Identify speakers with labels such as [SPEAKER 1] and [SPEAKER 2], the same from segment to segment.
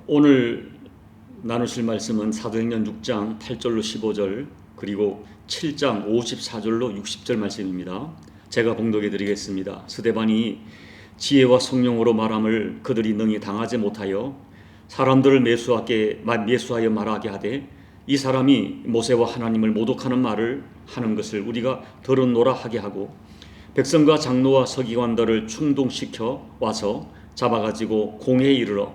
[SPEAKER 1] 오늘 나누실 말씀은 사도행전 6장 8절로 15절 그리고 7장 54절로 60절 말씀입니다. 제가 봉독해 드리겠습니다. 스데반이 지혜와 성령으로 말함을 그들이 능히 당하지 못하여 사람들을 매수하여 말하게 하되, 이 사람이 모세와 하나님을 모독하는 말을 하는 것을 우리가 들었노라 하게 하고, 백성과 장로와 서기관들을 충동시켜 와서 잡아가지고 공회에 이르러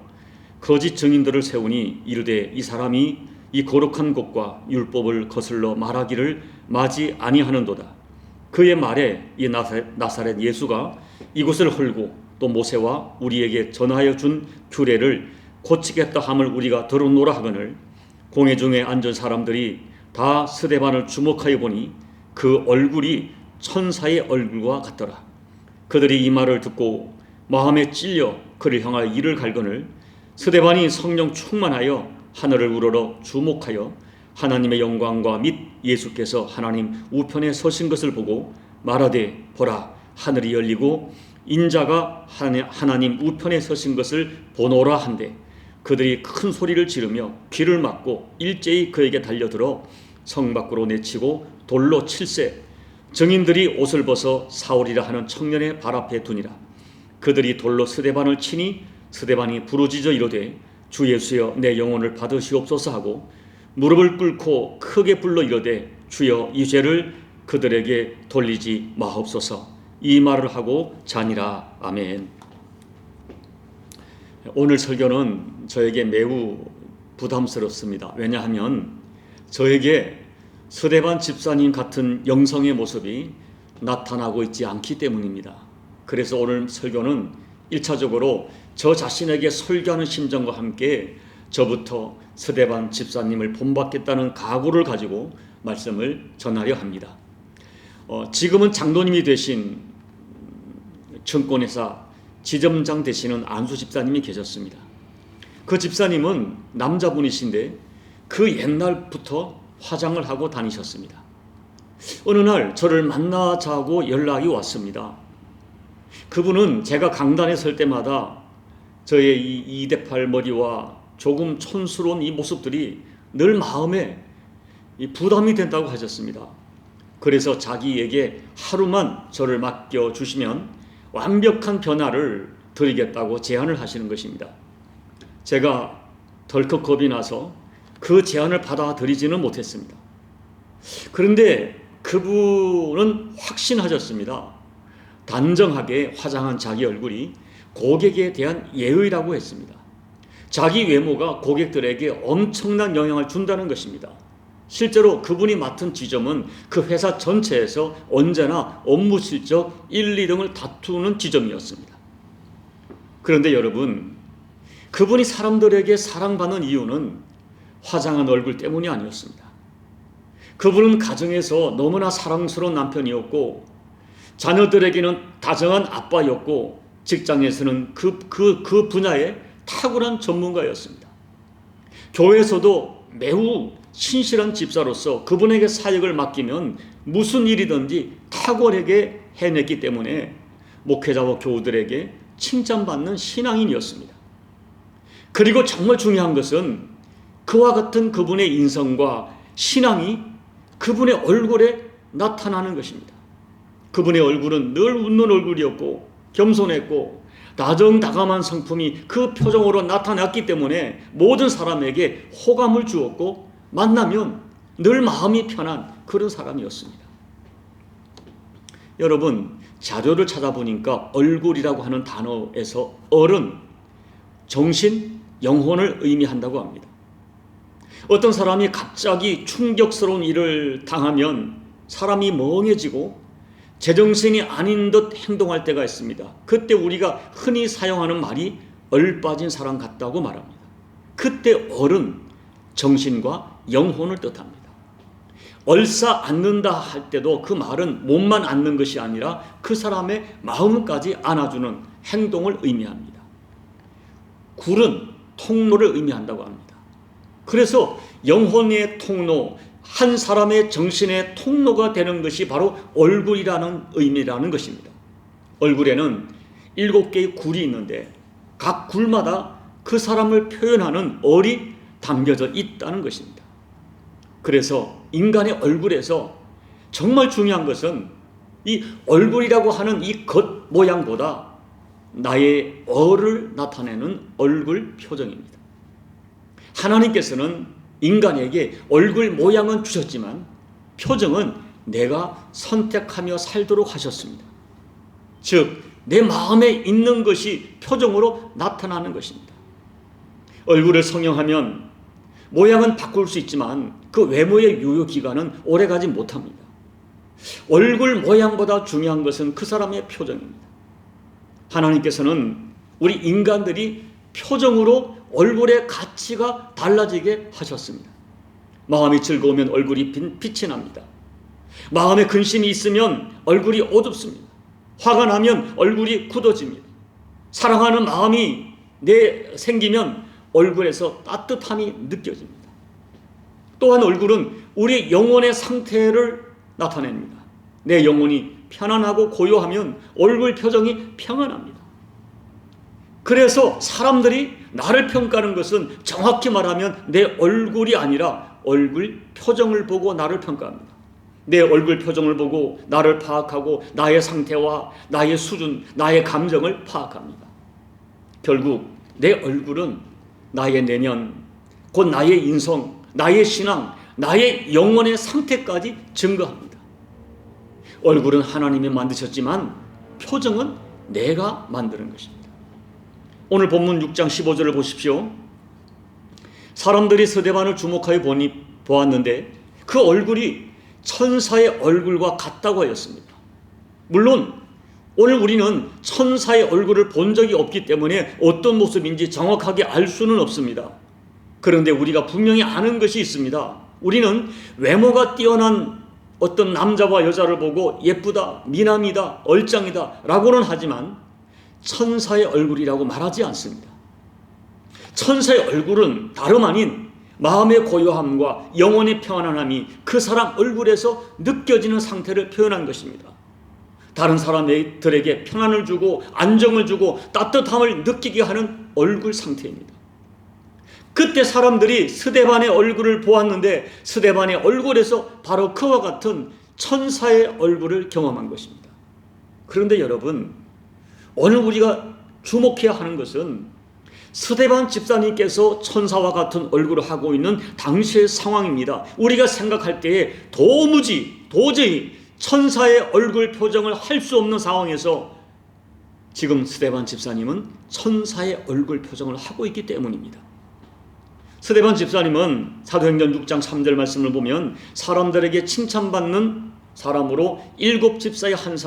[SPEAKER 1] 거짓 증인들을 세우니 이르되, 이 사람이 이 거룩한 곳과 율법을 거슬러 말하기를 마지 아니하는도다. 그의 말에 이 나사렛 예수가 이곳을 헐고 또 모세와 우리에게 전하여 준 규례를 고치겠다 함을 우리가 들었노라 하거늘, 공회 중에 앉은 사람들이 다 스데반을 주목하여 보니 그 얼굴이 천사의 얼굴과 같더라. 그들이 이 말을 듣고 마음에 찔려 그를 향하여 이를 갈거늘, 스데반이 성령 충만하여 하늘을 우러러 주목하여 하나님의 영광과 및 예수께서 하나님 우편에 서신 것을 보고 말하되, 보라, 하늘이 열리고 인자가 하나님 우편에 서신 것을 보노라 한데, 그들이 큰 소리를 지르며 귀를 막고 일제히 그에게 달려들어 성 밖으로 내치고 돌로 칠세, 증인들이 옷을 벗어 사울이라 하는 청년의 발 앞에 두니라. 그들이 돌로 스데반을 치니 스데반이 부르짖어 이르되, 주 예수여, 내 영혼을 받으시옵소서 하고 무릎을 꿇고 크게 불러 이르되, 주여, 이 죄를 그들에게 돌리지 마옵소서. 이 말을 하고 자니라. 아멘. 오늘 설교는 저에게 매우 부담스럽습니다. 왜냐하면 저에게 스데반 집사님 같은 영성의 모습이 나타나고 있지 않기 때문입니다. 그래서 오늘 설교는 1차적으로 저 자신에게 설교하는 심정과 함께 저부터 스데반 집사님을 본받겠다는 각오를 가지고 말씀을 전하려 합니다. 지금은 장로님이 되신 증권회사 지점장 되시는 안수 집사님이 계셨습니다. 그 집사님은 남자분이신데 그 옛날부터 화장을 하고 다니셨습니다. 어느 날 저를 만나자고 연락이 왔습니다. 그분은 제가 강단에 설 때마다 저의 이 2대8 머리와 조금 촌스러운 이 모습들이 늘 마음에 부담이 된다고 하셨습니다. 그래서 자기에게 하루만 저를 맡겨주시면 완벽한 변화를 드리겠다고 제안을 하시는 것입니다. 제가 덜컥 겁이 나서 그 제안을 받아들이지는 못했습니다. 그런데 그분은 확신하셨습니다. 단정하게 화장한 자기 얼굴이 고객에 대한 예의라고 했습니다. 자기 외모가 고객들에게 엄청난 영향을 준다는 것입니다. 실제로 그분이 맡은 지점은 그 회사 전체에서 언제나 업무 실적 1, 2등을 다투는 지점이었습니다. 그런데 여러분, 그분이 사람들에게 사랑받는 이유는 화장한 얼굴 때문이 아니었습니다. 그분은 가정에서 너무나 사랑스러운 남편이었고, 자녀들에게는 다정한 아빠였고, 직장에서는 그 분야의 탁월한 전문가였습니다. 교회에서도 매우 신실한 집사로서 그분에게 사역을 맡기면 무슨 일이든지 탁월하게 해냈기 때문에 목회자와 교우들에게 칭찬받는 신앙인이었습니다. 그리고 정말 중요한 것은 그와 같은 그분의 인성과 신앙이 그분의 얼굴에 나타나는 것입니다. 그분의 얼굴은 늘 웃는 얼굴이었고 겸손했고 다정다감한 성품이 그 표정으로 나타났기 때문에 모든 사람에게 호감을 주었고 만나면 늘 마음이 편한 그런 사람이었습니다. 여러분, 자료를 찾아보니까 얼굴이라고 하는 단어에서 얼은 정신, 영혼을 의미한다고 합니다. 어떤 사람이 갑자기 충격스러운 일을 당하면 사람이 멍해지고 제정신이 아닌 듯 행동할 때가 있습니다. 그때 우리가 흔히 사용하는 말이 얼빠진 사람 같다고 말합니다. 그때 얼은 정신과 영혼을 뜻합니다. 얼싸 앉는다 할 때도 그 말은 몸만 앉는 것이 아니라 그 사람의 마음까지 안아주는 행동을 의미합니다. 굴은 통로를 의미한다고 합니다. 그래서 영혼의 통로, 한 사람의 정신의 통로가 되는 것이 바로 얼굴이라는 의미라는 것입니다. 얼굴에는 7개의 굴이 있는데 각 굴마다 그 사람을 표현하는 얼이 담겨져 있다는 것입니다. 그래서 인간의 얼굴에서 정말 중요한 것은 이 얼굴이라고 하는 이 겉 모양보다 나의 얼을 나타내는 얼굴 표정입니다. 하나님께서는 인간에게 얼굴 모양은 주셨지만 표정은 내가 선택하며 살도록 하셨습니다. 즉, 내 마음에 있는 것이 표정으로 나타나는 것입니다. 얼굴을 성형하면 모양은 바꿀 수 있지만 그 외모의 유효기간은 오래가지 못합니다. 얼굴 모양보다 중요한 것은 그 사람의 표정입니다. 하나님께서는 우리 인간들이 표정으로 얼굴의 가치가 달라지게 하셨습니다. 마음이 즐거우면 얼굴이 빛이 납니다. 마음에 근심이 있으면 얼굴이 어둡습니다. 화가 나면 얼굴이 굳어집니다. 사랑하는 마음이 생기면 얼굴에서 따뜻함이 느껴집니다. 또한 얼굴은 우리 영혼의 상태를 나타냅니다. 내 영혼이 편안하고 고요하면 얼굴 표정이 평안합니다. 그래서 사람들이 나를 평가하는 것은 정확히 말하면 내 얼굴이 아니라 얼굴 표정을 보고 나를 평가합니다. 내 얼굴 표정을 보고 나를 파악하고 나의 상태와 나의 수준, 나의 감정을 파악합니다. 결국 내 얼굴은 나의 내면, 곧 나의 인성, 나의 신앙, 나의 영혼의 상태까지 증거합니다. 얼굴은 하나님이 만드셨지만 표정은 내가 만드는 것입니다. 오늘 본문 6장 15절을 보십시오. 사람들이 스데반을 주목하여 보았는데 그 얼굴이 천사의 얼굴과 같다고 하였습니다. 물론 오늘 우리는 천사의 얼굴을 본 적이 없기 때문에 어떤 모습인지 정확하게 알 수는 없습니다. 그런데 우리가 분명히 아는 것이 있습니다. 우리는 외모가 뛰어난 어떤 남자와 여자를 보고 예쁘다, 미남이다, 얼짱이다 라고는 하지만 천사의 얼굴이라고 말하지 않습니다. 천사의 얼굴은 다름 아닌 마음의 고요함과 영혼의 평안함이 그 사람 얼굴에서 느껴지는 상태를 표현한 것입니다. 다른 사람들에게 평안을 주고 안정을 주고 따뜻함을 느끼게 하는 얼굴 상태입니다. 그때 사람들이 스데반의 얼굴을 보았는데 스데반의 얼굴에서 바로 그와 같은 천사의 얼굴을 경험한 것입니다. 그런데 여러분, 오늘 우리가 주목해야 하는 것은 스데반 집사님께서 천사와 같은 얼굴을 하고 있는 당시의 상황입니다. 우리가 생각할 때에 도저히 천사의 얼굴 표정을 할 수 없는 상황에서 지금 스데반 집사님은 천사의 얼굴 표정을 하고 있기 때문입니다. 스데반 집사님은 사도행전 6장 3절 말씀을 보면 사람들에게 칭찬받는 사람으로 7 집사의 한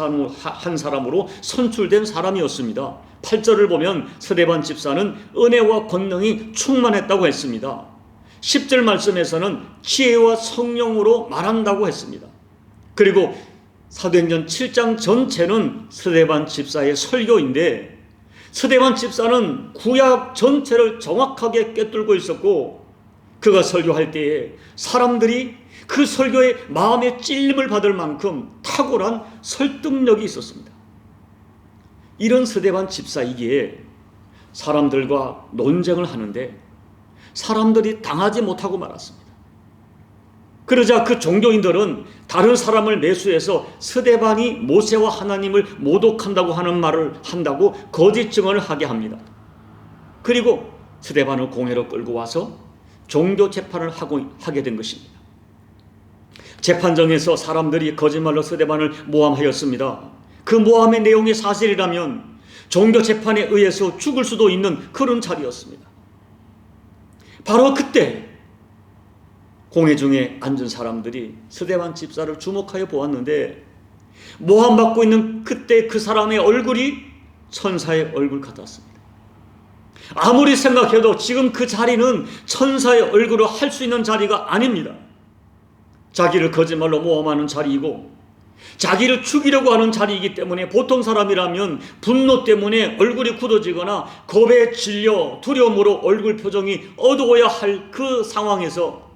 [SPEAKER 1] 사람으로 선출된 사람이었습니다. 8절을 보면 스데반 집사는 은혜와 권능이 충만했다고 했습니다. 10절 말씀에서는 지혜와 성령으로 말한다고 했습니다. 그리고 사도행전 7장 전체는 스데반 집사의 설교인데 스데반 집사는 구약 전체를 정확하게 꿰뚫고 있었고 그가 설교할 때에 사람들이 그 설교에 마음의 찔림을 받을 만큼 탁월한 설득력이 있었습니다. 이런 스데반 집사이기에 사람들과 논쟁을 하는데 사람들이 당하지 못하고 말았습니다. 그러자 그 종교인들은 다른 사람을 매수해서 스데반이 모세와 하나님을 모독한다고 하는 말을 한다고 거짓 증언을 하게 합니다. 그리고 스데반을 공회로 끌고 와서 종교 재판을 하게 된 것입니다. 재판정에서 사람들이 거짓말로 스데반을 모함하였습니다. 그 모함의 내용이 사실이라면 종교 재판에 의해서 죽을 수도 있는 그런 자리였습니다. 바로 그때 공회 중에 앉은 사람들이 스데반 집사를 주목하여 보았는데 모함받고 있는 그때 그 사람의 얼굴이 천사의 얼굴 같았습니다. 아무리 생각해도 지금 그 자리는 천사의 얼굴을 할 수 있는 자리가 아닙니다. 자기를 거짓말로 모함하는 자리이고 자기를 죽이려고 하는 자리이기 때문에 보통 사람이라면 분노 때문에 얼굴이 굳어지거나 겁에 질려 두려움으로 얼굴 표정이 어두워야 할 그 상황에서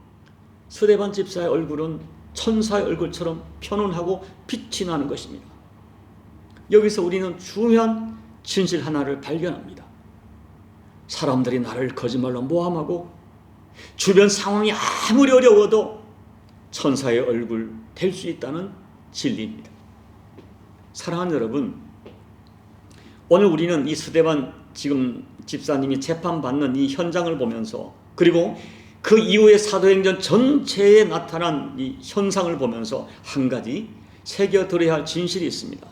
[SPEAKER 1] 스데반 집사의 얼굴은 천사의 얼굴처럼 편안하고 빛이 나는 것입니다. 여기서 우리는 중요한 진실 하나를 발견합니다. 사람들이 나를 거짓말로 모함하고 주변 상황이 아무리 어려워도 천사의 얼굴 될 수 있다는 진리입니다. 사랑하는 여러분, 오늘 우리는 이 스데반 지금 집사님이 재판받는 이 현장을 보면서, 그리고 그 이후에 사도행전 전체에 나타난 이 현상을 보면서 한 가지 새겨들어야 할 진실이 있습니다.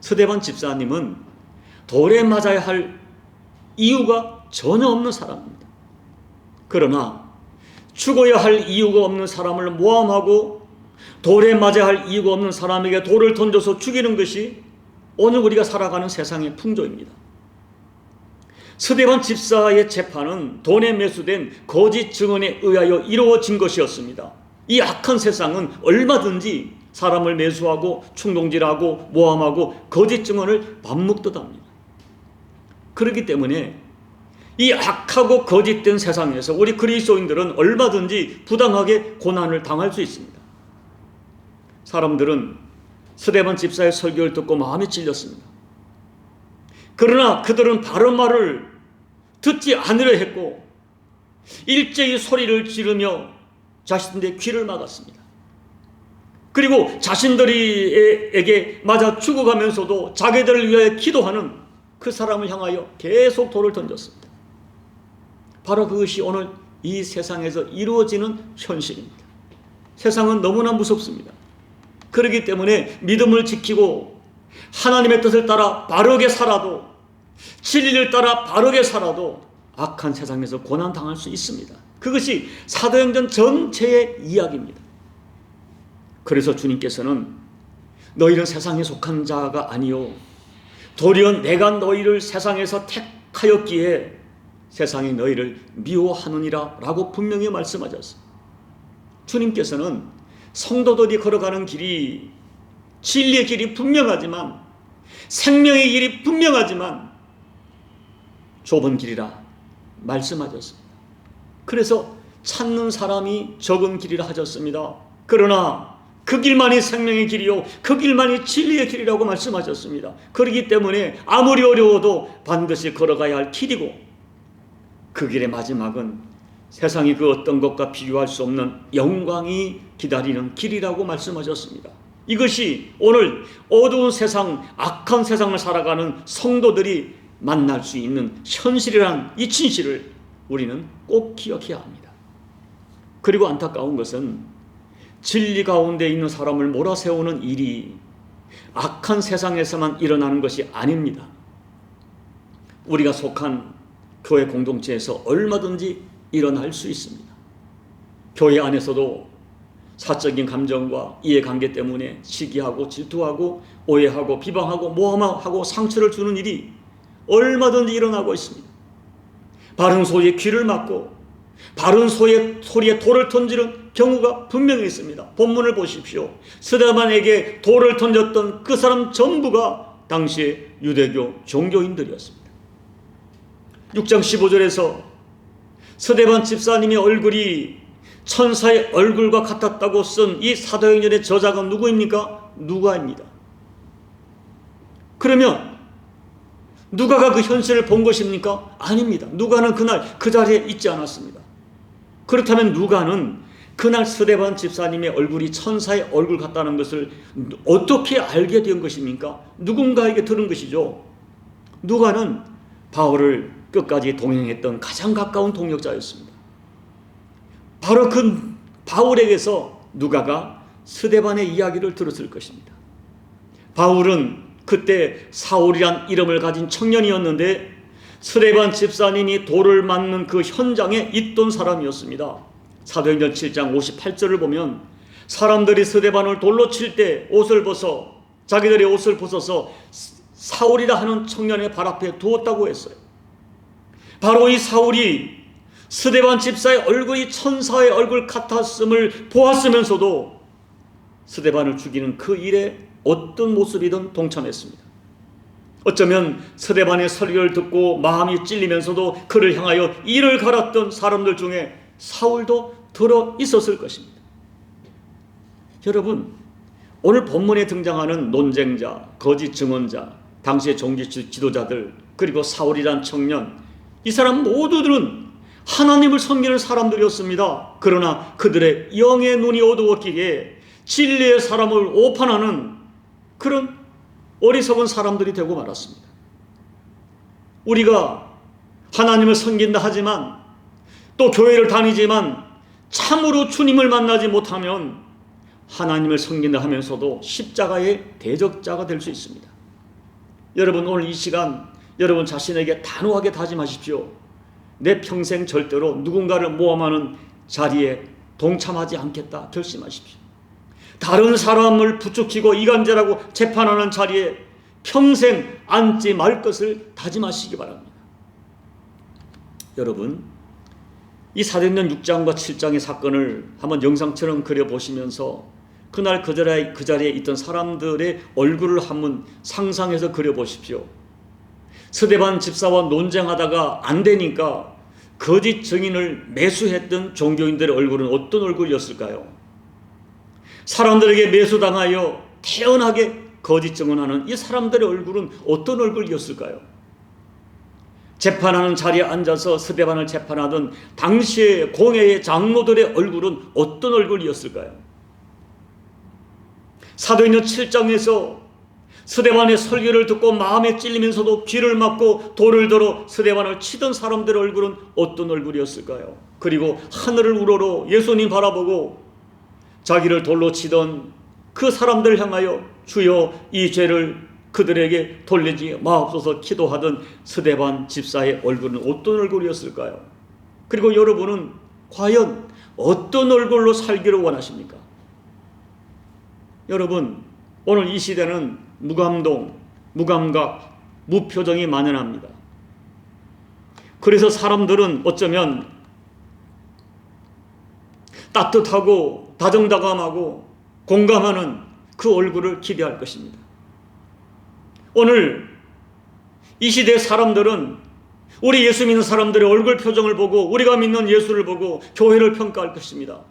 [SPEAKER 1] 스데반 집사님은 돌에 맞아야 할 이유가 전혀 없는 사람입니다. 그러나 죽어야 할 이유가 없는 사람을 모함하고 돌에 맞아야 할 이유가 없는 사람에게 돌을 던져서 죽이는 것이 오늘 우리가 살아가는 세상의 풍조입니다. 스데반 집사의 재판은 돈에 매수된 거짓 증언에 의하여 이루어진 것이었습니다. 이 악한 세상은 얼마든지 사람을 매수하고 충동질하고 모함하고 거짓 증언을 밥 먹듯 합니다. 그렇기 때문에 이 악하고 거짓된 세상에서 우리 그리스도인들은 얼마든지 부당하게 고난을 당할 수 있습니다. 사람들은 스데반 집사의 설교를 듣고 마음이 찔렸습니다. 그러나 그들은 바른 말을 듣지 않으려 했고 일제히 소리를 지르며 자신들의 귀를 막았습니다. 그리고 자신들에게 맞아 죽어가면서도 자기들을 위하여 기도하는 그 사람을 향하여 계속 돌을 던졌습니다. 바로 그것이 오늘 이 세상에서 이루어지는 현실입니다. 세상은 너무나 무섭습니다. 그렇기 때문에 믿음을 지키고 하나님의 뜻을 따라 바르게 살아도, 진리를 따라 바르게 살아도 악한 세상에서 고난당할 수 있습니다. 그것이 사도행전 전체의 이야기입니다. 그래서 주님께서는 너희는 세상에 속한 자가 아니요 도리어 내가 너희를 세상에서 택하였기에 세상이 너희를 미워하느니라 라고 분명히 말씀하셨습니다. 주님께서는 성도들이 걸어가는 길이 진리의 길이 분명하지만, 생명의 길이 분명하지만 좁은 길이라 말씀하셨습니다. 그래서 찾는 사람이 적은 길이라 하셨습니다. 그러나 그 길만이 생명의 길이요 그 길만이 진리의 길이라고 말씀하셨습니다. 그렇기 때문에 아무리 어려워도 반드시 걸어가야 할 길이고, 그 길의 마지막은 세상이 그 어떤 것과 비교할 수 없는 영광이 기다리는 길이라고 말씀하셨습니다. 이것이 오늘 어두운 세상, 악한 세상을 살아가는 성도들이 만날 수 있는 현실이란 이 진실을 우리는 꼭 기억해야 합니다. 그리고 안타까운 것은 진리 가운데 있는 사람을 몰아세우는 일이 악한 세상에서만 일어나는 것이 아닙니다. 우리가 속한 교회 공동체에서 얼마든지 일어날 수 있습니다. 교회 안에서도 사적인 감정과 이해관계 때문에 시기하고 질투하고 오해하고 비방하고 모함하고 상처를 주는 일이 얼마든지 일어나고 있습니다. 바른 소리에 귀를 막고 바른 소리에 돌을 던지는 경우가 분명히 있습니다. 본문을 보십시오. 스데반에게 돌을 던졌던 그 사람 전부가 당시의 유대교 종교인들이었습니다. 6장 15절에서 스데반 집사님의 얼굴이 천사의 얼굴과 같았다고 쓴 이 사도행전의 저자가 누구입니까? 누가입니다. 그러면 누가가 그 현실을 본 것입니까? 아닙니다. 누가는 그날 그 자리에 있지 않았습니다. 그렇다면 누가는 그날 스데반 집사님의 얼굴이 천사의 얼굴 같다는 것을 어떻게 알게 된 것입니까? 누군가에게 들은 것이죠. 누가는 바울을 끝까지 동행했던 가장 가까운 동역자였습니다. 바로 그 바울에게서 누가가 스데반의 이야기를 들었을 것입니다. 바울은 그때 사울이란 이름을 가진 청년이었는데 스데반 집사님이 돌을 맞는 그 현장에 있던 사람이었습니다. 사도행전 7장 58절을 보면 사람들이 스데반을 돌로 칠 때 자기들의 옷을 벗어서 사울이라 하는 청년의 발 앞에 두었다고 했어요. 바로 이 사울이 스데반 집사의 얼굴이 천사의 얼굴 같았음을 보았으면서도 스데반을 죽이는 그 일에 어떤 모습이든 동참했습니다. 어쩌면 스데반의 설교를 듣고 마음이 찔리면서도 그를 향하여 이를 갈았던 사람들 중에 사울도 들어 있었을 것입니다. 여러분, 오늘 본문에 등장하는 논쟁자, 거짓 증언자, 당시의 종교 지도자들, 그리고 사울이란 청년, 이 사람 모두들은 하나님을 섬기는 사람들이었습니다. 그러나 그들의 영의 눈이 어두웠기에 진리의 사람을 오판하는 그런 어리석은 사람들이 되고 말았습니다. 우리가 하나님을 섬긴다 하지만 또 교회를 다니지만 참으로 주님을 만나지 못하면 하나님을 섬긴다 하면서도 십자가의 대적자가 될 수 있습니다. 여러분, 오늘 이 시간 여러분 자신에게 단호하게 다짐하십시오. 내 평생 절대로 누군가를 모함하는 자리에 동참하지 않겠다 결심하십시오. 다른 사람을 부추기고 이간질하고 재판하는 자리에 평생 앉지 말 것을 다짐하시기 바랍니다. 여러분, 이 사도행전 6장과 7장의 사건을 한번 영상처럼 그려보시면서 그날 그 자리에 있던 사람들의 얼굴을 한번 상상해서 그려보십시오. 스데반 집사와 논쟁하다가 안 되니까 거짓 증인을 매수했던 종교인들의 얼굴은 어떤 얼굴이었을까요? 사람들에게 매수당하여 태연하게 거짓 증언하는 이 사람들의 얼굴은 어떤 얼굴이었을까요? 재판하는 자리에 앉아서 스데반을 재판하던 당시의 공회의 장로들의 얼굴은 어떤 얼굴이었을까요? 사도행전 7장에서 스데반의 설교를 듣고 마음에 찔리면서도 귀를 막고 돌을 들어 스데반을 치던 사람들의 얼굴은 어떤 얼굴이었을까요? 그리고 하늘을 우러러 예수님 바라보고 자기를 돌로 치던 그 사람들을 향하여 주여 이 죄를 그들에게 돌리지 마옵소서 기도하던 스데반 집사의 얼굴은 어떤 얼굴이었을까요? 그리고 여러분은 과연 어떤 얼굴로 살기를 원하십니까? 여러분, 오늘 이 시대는 무감동, 무감각, 무표정이 만연합니다. 그래서 사람들은 어쩌면 따뜻하고 다정다감하고 공감하는 그 얼굴을 기대할 것입니다. 오늘 이 시대의 사람들은 우리 예수 믿는 사람들의 얼굴 표정을 보고 우리가 믿는 예수를 보고 교회를 평가할 것입니다.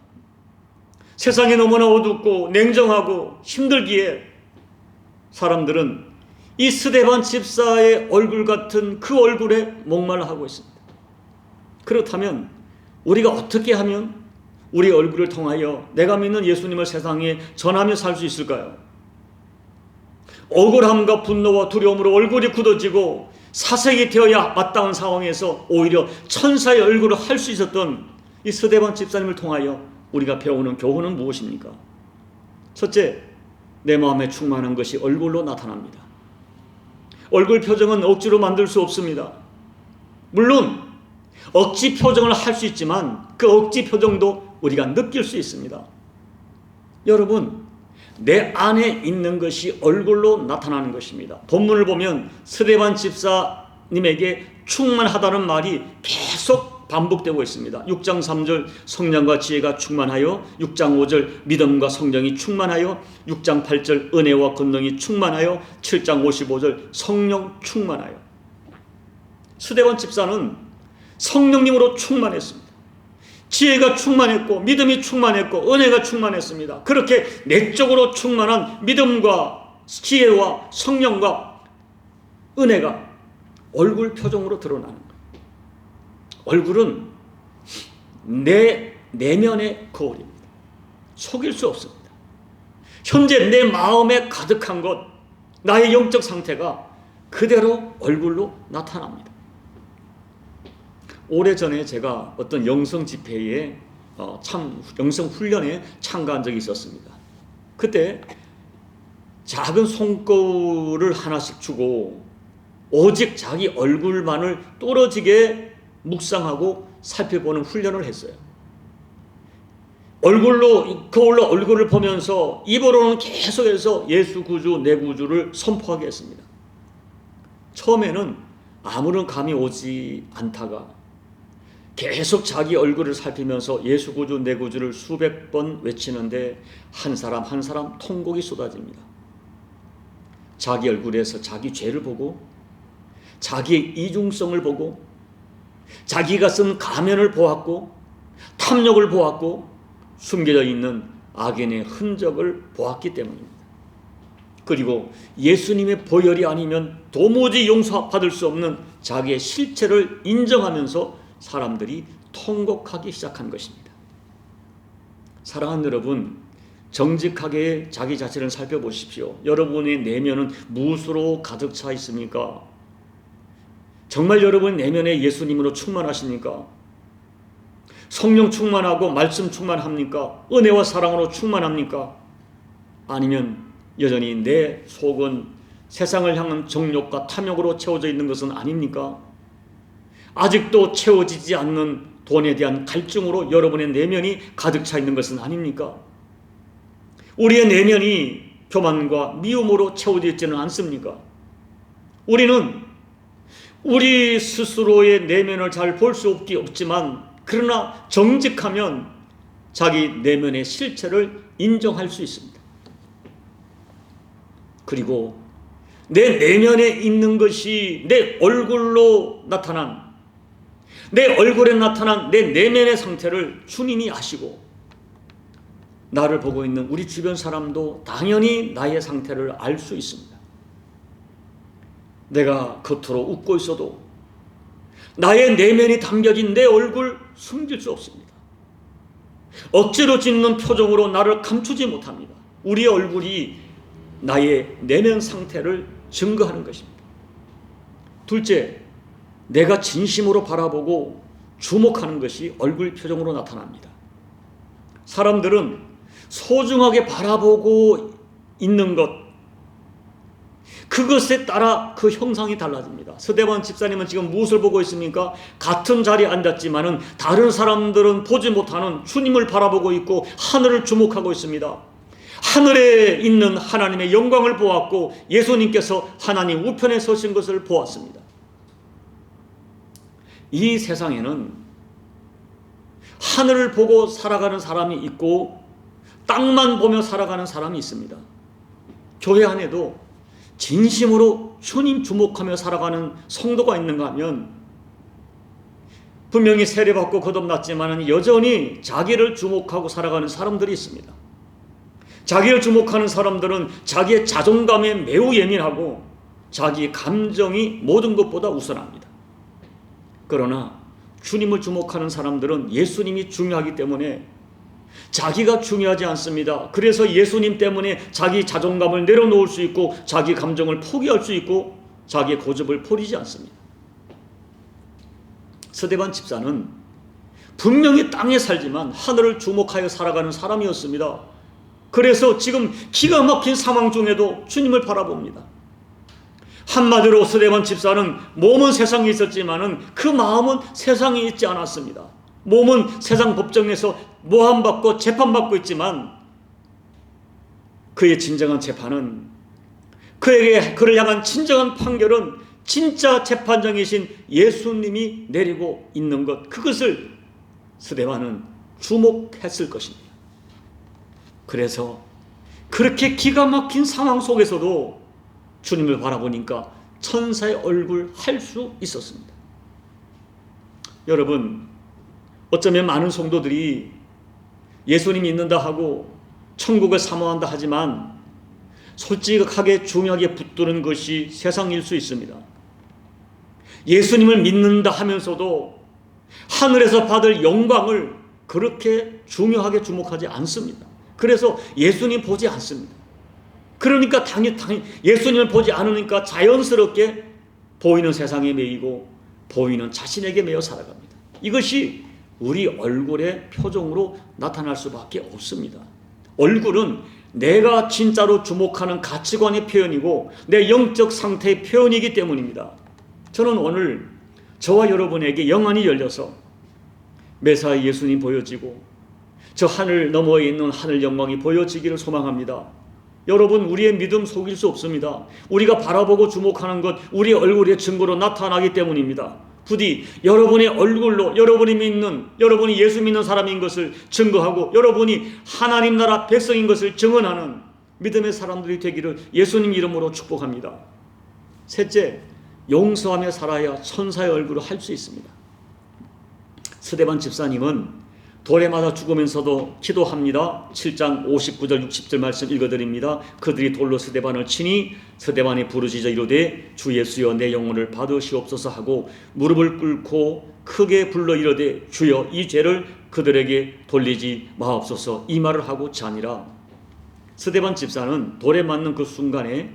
[SPEAKER 1] 세상이 너무나 어둡고 냉정하고 힘들기에 사람들은 이 스데반 집사의 얼굴 같은 그 얼굴에 목말라하고 있습니다. 그렇다면 우리가 어떻게 하면 우리 얼굴을 통하여 내가 믿는 예수님을 세상에 전하며 살 수 있을까요? 억울함과 분노와 두려움으로 얼굴이 굳어지고 사색이 되어야 마땅한 상황에서 오히려 천사의 얼굴을 할 수 있었던 이 스데반 집사님을 통하여 우리가 배우는 교훈은 무엇입니까? 첫째, 내 마음에 충만한 것이 얼굴로 나타납니다. 얼굴 표정은 억지로 만들 수 없습니다. 물론 억지 표정을 할 수 있지만 그 억지 표정도 우리가 느낄 수 있습니다. 여러분, 내 안에 있는 것이 얼굴로 나타나는 것입니다. 본문을 보면 스데반 집사님에게 충만하다는 말이 계속 반복되고 있습니다. 6장 3절 성령과 지혜가 충만하여, 6장 5절 믿음과 성령이 충만하여, 6장 8절 은혜와 권능이 충만하여, 7장 55절 성령 충만하여. 스데반 집사는 성령님으로 충만했습니다. 지혜가 충만했고 믿음이 충만했고 은혜가 충만했습니다. 그렇게 내적으로 충만한 믿음과 지혜와 성령과 은혜가 얼굴 표정으로 드러나는 거예요. 얼굴은 내 내면의 거울입니다. 속일 수 없습니다. 현재 내 마음에 가득한 것, 나의 영적 상태가 그대로 얼굴로 나타납니다. 오래전에 제가 어떤 영성 집회에 영성 훈련에 참가한 적이 있었습니다. 그때 작은 손거울을 하나씩 주고 오직 자기 얼굴만을 뚫어지게 묵상하고 살펴보는 훈련을 했어요. 거울로 얼굴을 보면서 입으로는 계속해서 예수 구주, 내 구주를 선포하게 했습니다. 처음에는 아무런 감이 오지 않다가 계속 자기 얼굴을 살피면서 예수 구주, 내 구주를 수백 번 외치는데 한 사람 한 사람 통곡이 쏟아집니다. 자기 얼굴에서 자기 죄를 보고 자기의 이중성을 보고 자기가 쓴 가면을 보았고 탐욕을 보았고 숨겨져 있는 악인의 흔적을 보았기 때문입니다. 그리고 예수님의 보혈이 아니면 도무지 용서받을 수 없는 자기의 실체를 인정하면서 사람들이 통곡하기 시작한 것입니다. 사랑하는 여러분, 정직하게 자기 자신을 살펴보십시오. 여러분의 내면은 무엇으로 가득 차 있습니까? 정말 여러분 내면에 예수님으로 충만하십니까? 성령 충만하고 말씀 충만합니까? 은혜와 사랑으로 충만합니까? 아니면 여전히 내 속은 세상을 향한 정욕과 탐욕으로 채워져 있는 것은 아닙니까? 아직도 채워지지 않는 돈에 대한 갈증으로 여러분의 내면이 가득 차 있는 것은 아닙니까? 우리의 내면이 교만과 미움으로 채워져 있지는 않습니까? 우리는 우리 스스로의 내면을 잘 볼 수 없지만 그러나 정직하면 자기 내면의 실체를 인정할 수 있습니다. 그리고 내 내면에 있는 것이 내 얼굴로 나타난, 내 얼굴에 나타난 내 내면의 상태를 주님이 아시고 나를 보고 있는 우리 주변 사람도 당연히 나의 상태를 알 수 있습니다. 내가 겉으로 웃고 있어도 나의 내면이 담겨진 내 얼굴 숨길 수 없습니다. 억지로 짓는 표정으로 나를 감추지 못합니다. 우리의 얼굴이 나의 내면 상태를 증거하는 것입니다. 둘째, 내가 진심으로 바라보고 주목하는 것이 얼굴 표정으로 나타납니다. 사람들은 소중하게 바라보고 있는 것, 그것에 따라 그 형상이 달라집니다. 서대반 집사님은 지금 무엇을 보고 있습니까? 같은 자리에 앉았지만은 다른 사람들은 보지 못하는 주님을 바라보고 있고 하늘을 주목하고 있습니다. 하늘에 있는 하나님의 영광을 보았고 예수님께서 하나님 우편에 서신 것을 보았습니다. 이 세상에는 하늘을 보고 살아가는 사람이 있고 땅만 보며 살아가는 사람이 있습니다. 교회 안에도 진심으로 주님 주목하며 살아가는 성도가 있는가 하면 분명히 세례받고 거듭났지만 여전히 자기를 주목하고 살아가는 사람들이 있습니다. 자기를 주목하는 사람들은 자기의 자존감에 매우 예민하고 자기의 감정이 모든 것보다 우선합니다. 그러나 주님을 주목하는 사람들은 예수님이 중요하기 때문에 자기가 중요하지 않습니다. 그래서 예수님 때문에 자기 자존감을 내려놓을 수 있고 자기 감정을 포기할 수 있고 자기의 고집을 버리지 않습니다. 서대반 집사는 분명히 땅에 살지만 하늘을 주목하여 살아가는 사람이었습니다. 그래서 지금 기가 막힌 상황 중에도 주님을 바라봅니다. 한마디로 서대반 집사는 몸은 세상에 있었지만은 그 마음은 세상에 있지 않았습니다. 몸은 세상 법정에서 모함받고 재판받고 있지만 그의 진정한 재판은, 그를 향한 진정한 판결은 진짜 재판장이신 예수님이 내리고 있는 것, 그것을 스데반은 주목했을 것입니다. 그래서 그렇게 기가 막힌 상황 속에서도 주님을 바라보니까 천사의 얼굴 할 수 있었습니다. 여러분, 어쩌면 많은 성도들이 예수님 믿는다 하고 천국을 사모한다 하지만 솔직하게 중요하게 붙드는 것이 세상일 수 있습니다. 예수님을 믿는다 하면서도 하늘에서 받을 영광을 그렇게 중요하게 주목하지 않습니다. 그래서 예수님 보지 않습니다. 그러니까 당연히 예수님을 보지 않으니까 자연스럽게 보이는 세상에 매이고 보이는 자신에게 매여 살아갑니다. 이것이 우리 얼굴의 표정으로 나타날 수밖에 없습니다. 얼굴은 내가 진짜로 주목하는 가치관의 표현이고 내 영적 상태의 표현이기 때문입니다. 저는 오늘 저와 여러분에게 영안이 열려서 매사에 예수님 보여지고 저 하늘 너머에 있는 하늘 영광이 보여지기를 소망합니다. 여러분, 우리의 믿음 속일 수 없습니다. 우리가 바라보고 주목하는 것, 우리의 얼굴의 증거로 나타나기 때문입니다. 부디 여러분의 얼굴로 여러분이 예수 믿는 사람인 것을 증거하고 여러분이 하나님 나라 백성인 것을 증언하는 믿음의 사람들이 되기를 예수님 이름으로 축복합니다. 셋째, 용서하며 살아야 천사의 얼굴을 할 수 있습니다. 스데반 집사님은 돌에 맞아 죽으면서도 기도합니다. 7장 59절 60절 말씀 읽어드립니다. 그들이 돌로 스데반을 치니 스데반이 부르짖어 이르되 주 예수여 내 영혼을 받으시옵소서 하고 무릎을 꿇고 크게 불러 이르되 주여 이 죄를 그들에게 돌리지 마옵소서. 이 말을 하고 자니라. 스데반 집사는 돌에 맞는 그 순간에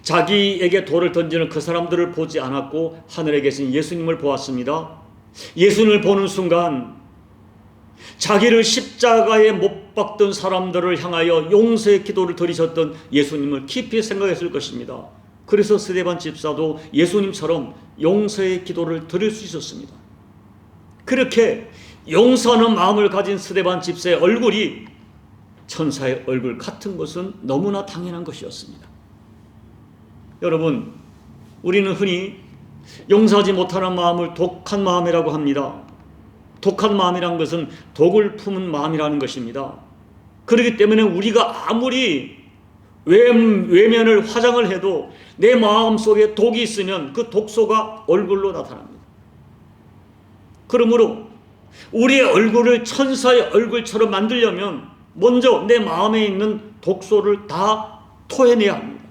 [SPEAKER 1] 자기에게 돌을 던지는 그 사람들을 보지 않았고 하늘에 계신 예수님을 보았습니다. 예수님을 보는 순간 자기를 십자가에 못 박던 사람들을 향하여 용서의 기도를 드리셨던 예수님을 깊이 생각했을 것입니다. 그래서 스데반 집사도 예수님처럼 용서의 기도를 드릴 수 있었습니다. 그렇게 용서하는 마음을 가진 스데반 집사의 얼굴이 천사의 얼굴 같은 것은 너무나 당연한 것이었습니다. 여러분, 우리는 흔히 용서하지 못하는 마음을 독한 마음이라고 합니다. 독한 마음이란 것은 독을 품은 마음이라는 것입니다. 그렇기 때문에 우리가 아무리 외면을 화장을 해도 내 마음속에 독이 있으면 그 독소가 얼굴로 나타납니다. 그러므로 우리의 얼굴을 천사의 얼굴처럼 만들려면 먼저 내 마음에 있는 독소를 다 토해내야 합니다.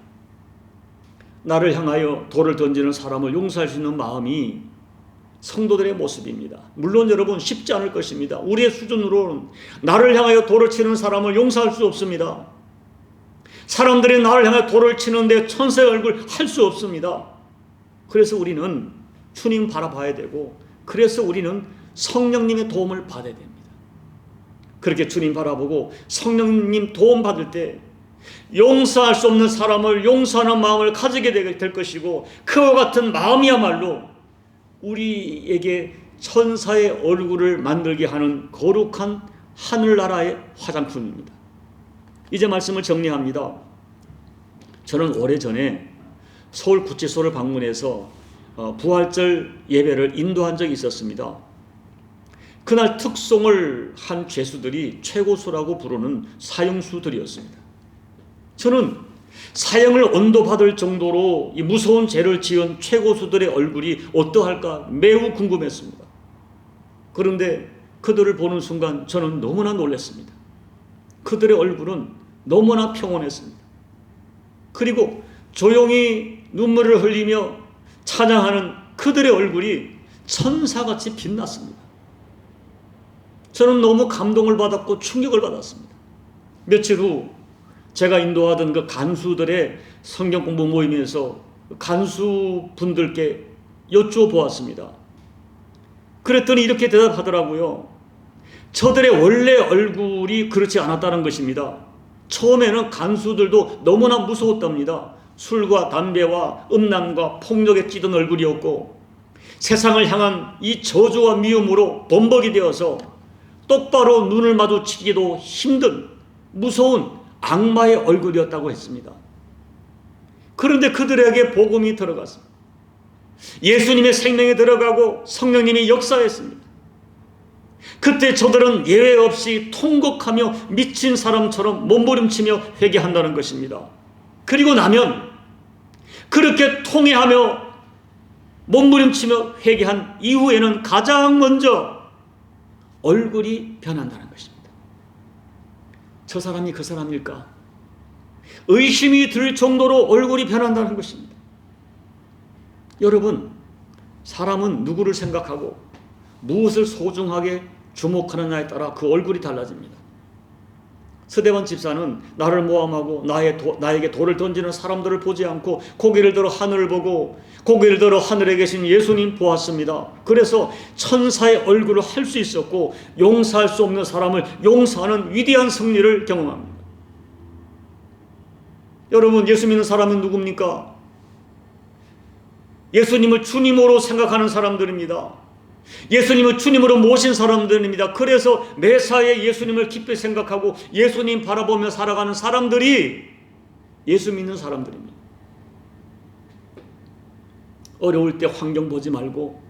[SPEAKER 1] 나를 향하여 돌을 던지는 사람을 용서할 수 있는 마음이 성도들의 모습입니다. 물론 여러분 쉽지 않을 것입니다. 우리의 수준으로는 나를 향하여 돌을 치는 사람을 용서할 수 없습니다. 사람들이 나를 향해 돌을 치는데 천사의 얼굴 할 수 없습니다. 그래서 우리는 주님 바라봐야 되고, 그래서 우리는 성령님의 도움을 받아야 됩니다. 그렇게 주님 바라보고 성령님 도움 받을 때 용서할 수 없는 사람을 용서하는 마음을 가지게 될 것이고, 그와 같은 마음이야말로 우리에게 천사의 얼굴을 만들게 하는 거룩한 하늘나라의 화장품입니다. 이제 말씀을 정리합니다. 저는 오래전에 서울구치소를 방문해서 부활절 예배를 인도한 적이 있었습니다. 그날 특송을 한 죄수들이 최고수라고 부르는 사형수들이었습니다. 저는 사형을 언도받을 정도로 이 무서운 죄를 지은 최고수들의 얼굴이 어떠할까 매우 궁금했습니다. 그런데 그들을 보는 순간 저는 너무나 놀랐습니다. 그들의 얼굴은 너무나 평온했습니다. 그리고 조용히 눈물을 흘리며 찬양하는 그들의 얼굴이 천사같이 빛났습니다. 저는 너무 감동을 받았고 충격을 받았습니다. 며칠 후 제가 인도하던 그 간수들의 성경 공부 모임에서 간수분들께 여쭈어보았습니다. 그랬더니 이렇게 대답하더라고요. 저들의 원래 얼굴이 그렇지 않았다는 것입니다. 처음에는 간수들도 너무나 무서웠답니다. 술과 담배와 음란과 폭력에 찌든 얼굴이었고, 세상을 향한 이 저주와 미움으로 범벅이 되어서 똑바로 눈을 마주치기도 힘든 무서운 악마의 얼굴이었다고 했습니다. 그런데 그들에게 복음이 들어갔습니다. 예수님의 생명이 들어가고 성령님이 역사했습니다. 그때 저들은 예외 없이 통곡하며 미친 사람처럼 몸부림치며 회개한다는 것입니다. 그리고 나면 그렇게 통회하며 몸부림치며 회개한 이후에는 가장 먼저 얼굴이 변한다는 것입니다. 저 사람이 그 사람일까? 의심이 들 정도로 얼굴이 변한다는 것입니다. 여러분, 사람은 누구를 생각하고 무엇을 소중하게 주목하느냐에 따라 그 얼굴이 달라집니다. 스데반 집사는 나를 모함하고 나에게 돌을 던지는 사람들을 보지 않고 고개를 들어 하늘을 보고 고개를 들어 하늘에 계신 예수님 보았습니다. 그래서 천사의 얼굴을 할 수 있었고 용서할 수 없는 사람을 용서하는 위대한 승리를 경험합니다. 여러분, 예수 믿는 사람은 누굽니까? 예수님을 주님으로 생각하는 사람들입니다. 예수님을 주님으로 모신 사람들입니다. 그래서 매사에 예수님을 깊이 생각하고 예수님 바라보며 살아가는 사람들이 예수 믿는 사람들입니다. 어려울 때 환경 보지 말고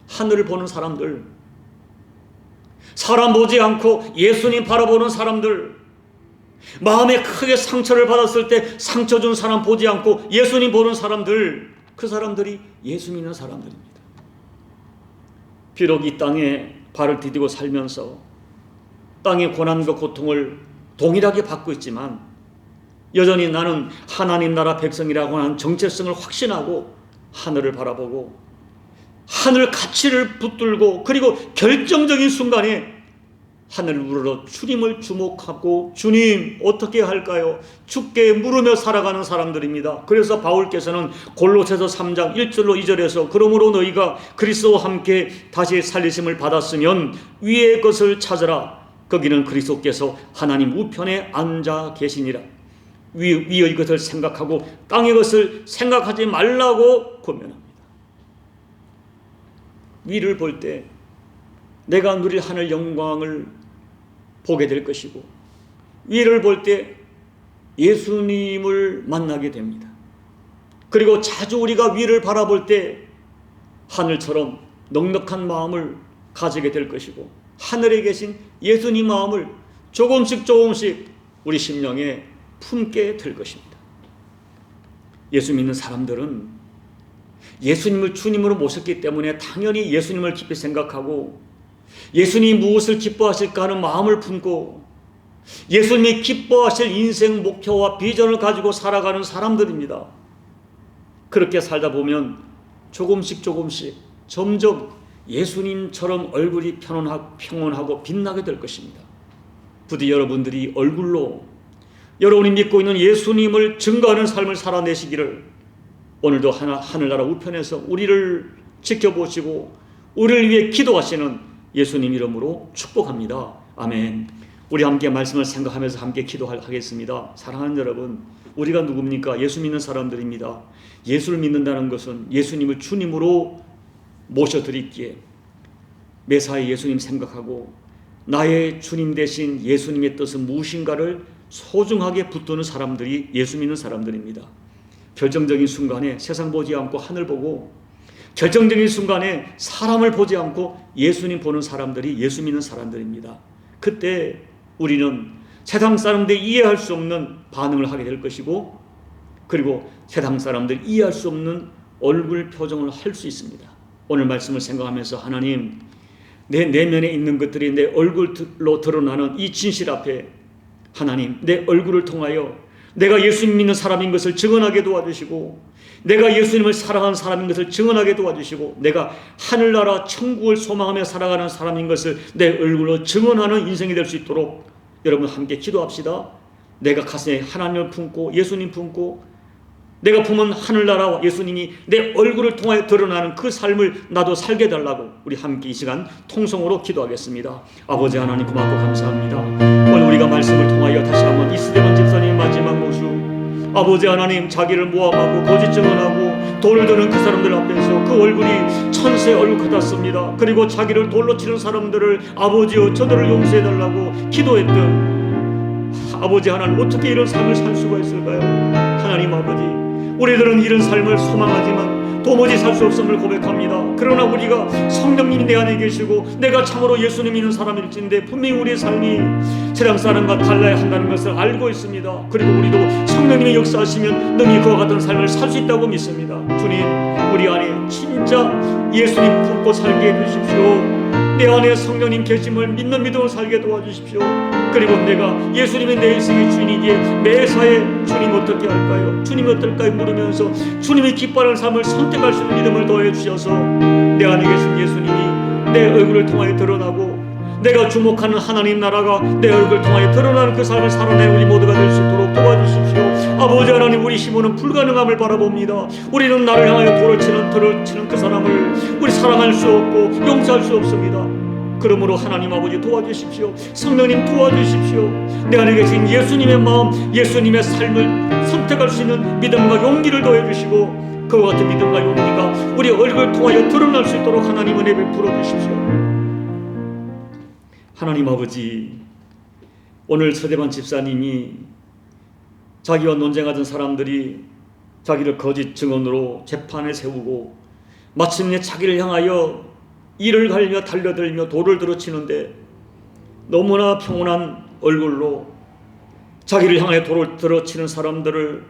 [SPEAKER 1] 하늘을 보는 사람들, 사람 보지 않고 예수님 바라보는 사람들, 마음에 크게 상처를 받았을 때 상처 준 사람 보지 않고 예수님 보는 사람들, 그 사람들이 예수 믿는 사람들입니다. 비록 이 땅에 발을 디디고 살면서 땅의 고난과 고통을 동일하게 받고 있지만 여전히 나는 하나님 나라 백성이라고 하는 정체성을 확신하고 하늘을 바라보고 하늘 가치를 붙들고 그리고 결정적인 순간에 하늘을 우러러 주님을 주목하고 주님 어떻게 할까요? 주께 물으며 살아가는 사람들입니다. 그래서 바울께서는 골로새서 3장 1절로 2절에서 그러므로 너희가 그리스도와 함께 다시 살리심을 받았으면 위의 것을 찾으라. 거기는 그리스도께서 하나님 우편에 앉아 계시니라. 위의 것을 생각하고 땅의 것을 생각하지 말라고 권면합니다. 위를 볼 때 내가 누릴 하늘 영광을 보게 될 것이고 위를 볼 때 예수님을 만나게 됩니다. 그리고 자주 우리가 위를 바라볼 때 하늘처럼 넉넉한 마음을 가지게 될 것이고 하늘에 계신 예수님 마음을 조금씩 우리 심령에 품게 될 것입니다. 예수 믿는 사람들은 예수님을 주님으로 모셨기 때문에 당연히 예수님을 깊이 생각하고 예수님이 무엇을 기뻐하실까 하는 마음을 품고 예수님이 기뻐하실 인생 목표와 비전을 가지고 살아가는 사람들입니다. 그렇게 살다 보면 조금씩 점점 예수님처럼 얼굴이 평온하고 빛나게 될 것입니다. 부디 여러분들이 얼굴로 여러분이 믿고 있는 예수님을 증거하는 삶을 살아내시기를 오늘도 하늘나라 우편에서 우리를 지켜보시고 우리를 위해 기도하시는 예수님 이름으로 축복합니다. 아멘. 우리 함께 말씀을 생각하면서 함께 기도하겠습니다. 사랑하는 여러분, 우리가 누굽니까? 예수 믿는 사람들입니다. 예수를 믿는다는 것은 예수님을 주님으로 모셔드리기에 매사에 예수님 생각하고 나의 주님 대신 예수님의 뜻은 무엇인가를 소중하게 붙드는 사람들이 예수 믿는 사람들입니다. 결정적인 순간에 세상 보지 않고 하늘 보고 결정적인 순간에 사람을 보지 않고 예수님 보는 사람들이 예수 믿는 사람들입니다. 그때 우리는 세상 사람들이 이해할 수 없는 반응을 하게 될 것이고 그리고 세상 사람들이 이해할 수 없는 얼굴 표정을 할 수 있습니다. 오늘 말씀을 생각하면서 하나님, 내 내면에 있는 것들이 내 얼굴로 드러나는 이 진실 앞에 하나님, 내 얼굴을 통하여 내가 예수님 믿는 사람인 것을 증언하게 도와주시고 내가 예수님을 사랑하는 사람인 것을 증언하게 도와주시고 내가 하늘나라 천국을 소망하며 살아가는 사람인 것을 내 얼굴로 증언하는 인생이 될 수 있도록 여러분 함께 기도합시다. 내가 가슴에 하나님을 품고 예수님 품고 내가 품은 하늘나라와 예수님이 내 얼굴을 통하여 드러나는 그 삶을 나도 살게 해달라고 우리 함께 이 시간 통성으로 기도하겠습니다. 아버지 하나님 고맙고 감사합니다. 오늘 우리가 말씀을 통하여 다시 한번 이스데반 집사님 마지막 모습 아버지 하나님 자기를 모함하고 거짓 증언하고 돌을 드는 그 사람들 앞에서 그 얼굴이 천사의 얼굴 같았습니다. 그리고 자기를 돌로 치는 사람들을 아버지여 저들을 용서해달라고 기도했던 아버지 하나님 어떻게 이런 삶을 살 수가 있을까요? 하나님 아버지 우리들은 이런 삶을 소망하지만 도무지 살 수 없음을 고백합니다. 그러나 우리가 성령님이 내 안에 계시고 내가 참으로 예수님 믿는 사람일진데 분명히 우리의 삶이 세상 사람과 달라야 한다는 것을 알고 있습니다. 그리고 우리도 성령님이 역사하시면 능히 그와 같은 삶을 살 수 있다고 믿습니다. 주님, 우리 안에 진짜 예수님 품고 살게 해주십시오. 내 안에 성령님 계심을 믿는 믿음을 살게 도와주십시오. 그리고 내가 예수님의 내 인생의 주인이기에 매사에 주님 어떻게 할까요? 주님 어떨까요? 물으면서 주님이 기뻐하는 삶을 선택할 수 있는 믿음을 더해 주셔서 내 안에 계신 예수님이 내 얼굴을 통하여 드러나고 내가 주목하는 하나님 나라가 내 얼굴을 통하여 드러나는 그 삶을 살아내 우리 모두가 될 수 있도록 도와주십시오. 아버지 하나님, 우리 힘으로는 불가능함을 바라봅니다. 우리는 나를 향하여 돌을 치는 그 사람을 우리 사랑할 수 없고 용서할 수 없습니다. 그러므로 하나님 아버지 도와주십시오. 성령님 도와주십시오. 내 안에 계신 예수님의 마음, 예수님의 삶을 선택할 수 있는 믿음과 용기를 더해주시고 그와 같은 믿음과 용기가 우리 얼굴을 통하여 드러날 수 있도록 하나님 은혜 베풀어 주십시오. 하나님 아버지, 오늘 서대반 집사님이 자기와 논쟁하던 사람들이 자기를 거짓 증언으로 재판에 세우고 마침내 자기를 향하여 이를 갈며 달려들며 돌을 들어치는데 너무나 평온한 얼굴로 자기를 향해 돌을 들어치는 사람들을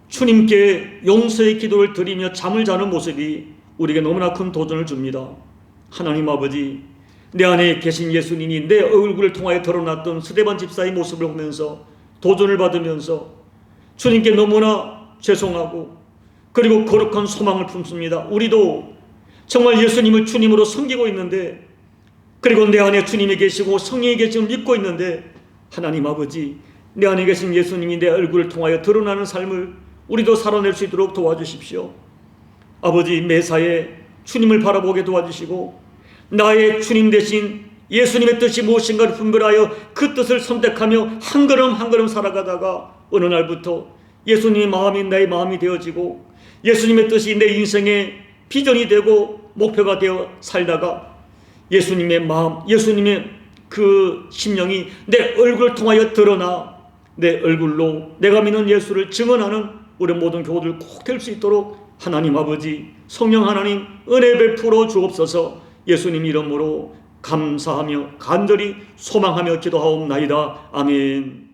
[SPEAKER 1] 주님께 용서의 기도를 드리며 잠을 자는 모습이 우리에게 너무나 큰 도전을 줍니다. 하나님 아버지, 내 안에 계신 예수님이 내 얼굴을 통하여 드러났던 스데반 집사의 모습을 보면서 도전을 받으면서 주님께 너무나 죄송하고 그리고 거룩한 소망을 품습니다. 우리도 정말 예수님을 주님으로 섬기고 있는데, 그리고 내 안에 주님이 계시고 성령이 계심을 믿고 있는데, 하나님 아버지, 내 안에 계신 예수님이 내 얼굴을 통하여 드러나는 삶을 우리도 살아낼 수 있도록 도와주십시오. 아버지, 매사에 주님을 바라보게 도와주시고 나의 주님 대신 예수님의 뜻이 무엇인가를 분별하여 그 뜻을 선택하며 한 걸음 한 걸음 살아가다가 어느 날부터 예수님의 마음이 나의 마음이 되어지고 예수님의 뜻이 내 인생의 비전이 되고 목표가 되어 살다가 예수님의 마음, 예수님의 그 심령이 내 얼굴을 통하여 드러나 내 얼굴로 내가 믿는 예수를 증언하는 우리 모든 교우들 꼭 될 수 있도록 하나님 아버지, 성령 하나님 은혜 베풀어 주옵소서. 예수님 이름으로 감사하며 간절히 소망하며 기도하옵나이다. 아멘.